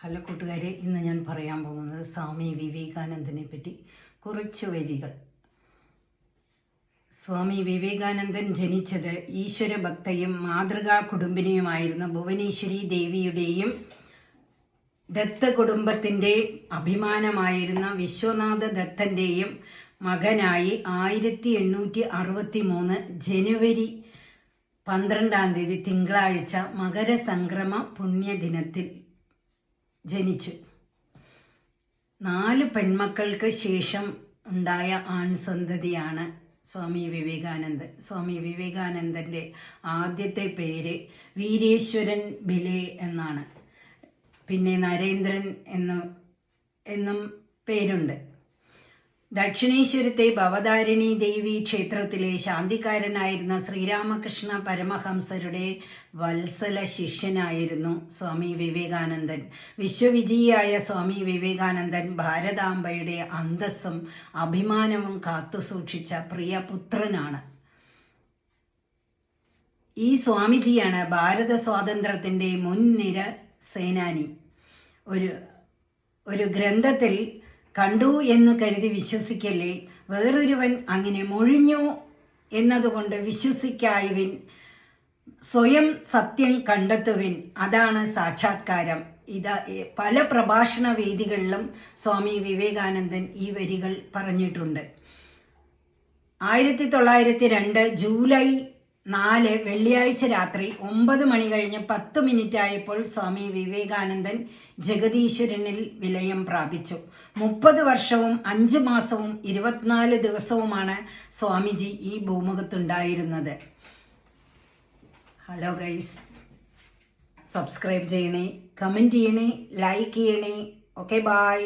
Hello കൂട്ടുകാരെ, ഇന്ന് ഞാൻ പറയാൻ പോകുന്നത് സ്വാമി വിവേകാനന്ദനെ പറ്റി കുറച്ച് വരികൾ. സ്വാമി വിവേകാനന്ദൻ ജനിച്ചത് ഈശ്വരഭക്തയും മാതൃകാ കുടുംബിനിയുമായിരുന്ന ഭുവനേശ്വരി ദേവിയുടെയും ദത്ത കുടുംബത്തിൻ്റെ അഭിമാനമായിരുന്ന വിശ്വനാഥ ദത്തൻ്റെയും മകനായി 1863 ജനുവരി 12 തിങ്കളാഴ്ച മകരസംക്രമ പുണ്യദിനത്തിൽ ജനിച്ചു. 4 പെൺമക്കൾക്ക് ശേഷം ഉണ്ടായ ആൺസന്തതിയാണ് സ്വാമി വിവേകാനന്ദൻ. സ്വാമി വിവേകാനന്ദൻ്റെ ആദ്യത്തെ പേര് വീരേശ്വരൻ ഭിലെ എന്നാണ്. പിന്നെ നരേന്ദ്രൻ എന്നും പേരുണ്ട്. ദക്ഷിണേശ്വരത്തെ ഭവതാരിണി ദേവി ക്ഷേത്രത്തിലെ ശാന്തിക്കാരനായിരുന്ന ശ്രീരാമകൃഷ്ണ പരമഹംസരുടെ വത്സല ശിഷ്യനായിരുന്നു സ്വാമി വിവേകാനന്ദൻ. വിശ്വവിജയിയായ സ്വാമി വിവേകാനന്ദൻ ഭാരതാംബയുടെ അന്തസ്സും അഭിമാനവും കാത്തുസൂക്ഷിച്ച പ്രിയപുത്രനാണ്. ഈ സ്വാമിജിയാണ് ഭാരത സ്വാതന്ത്ര്യത്തിൻ്റെ മുൻനിര സേനാനി. ഒരു ഗ്രന്ഥത്തിൽ കണ്ടു എന്ന് കരുതി വിശ്വസിക്കല്ലേ, വേറൊരുവൻ അങ്ങനെ മൊഴിഞ്ഞു എന്നതുകൊണ്ട് വിശ്വസിക്കായുവിൻ, സ്വയം സത്യം കണ്ടെത്തുവിൻ, അതാണ് സാക്ഷാത്കാരം. പല പ്രഭാഷണ വേദികളിലും സ്വാമി വിവേകാനന്ദൻ ഈ വരികൾ പറഞ്ഞിട്ടുണ്ട്. 1902 ജൂലൈ 4 വെള്ളിയാഴ്ച രാത്രി 9 മണി കഴിഞ്ഞ് 10 മിനിറ്റ് ആയപ്പോൾ സ്വാമി വിവേകാനന്ദൻ ജഗദീശ്വരനിൽ വിലയം പ്രാപിച്ചു. 30 വർഷവും 5 മാസവും 24 ദിവസവുമാണ് സ്വാമിജി ഈ ഭൂമുഖത്തുണ്ടായിരുന്നത്. ഹലോ ഗൈസ്, സബ്സ്ക്രൈബ് ചെയ്യണേ, കമൻറ്റ് ചെയ്യണേ, ലൈക്ക് ചെയ്യണേ. Okay, by.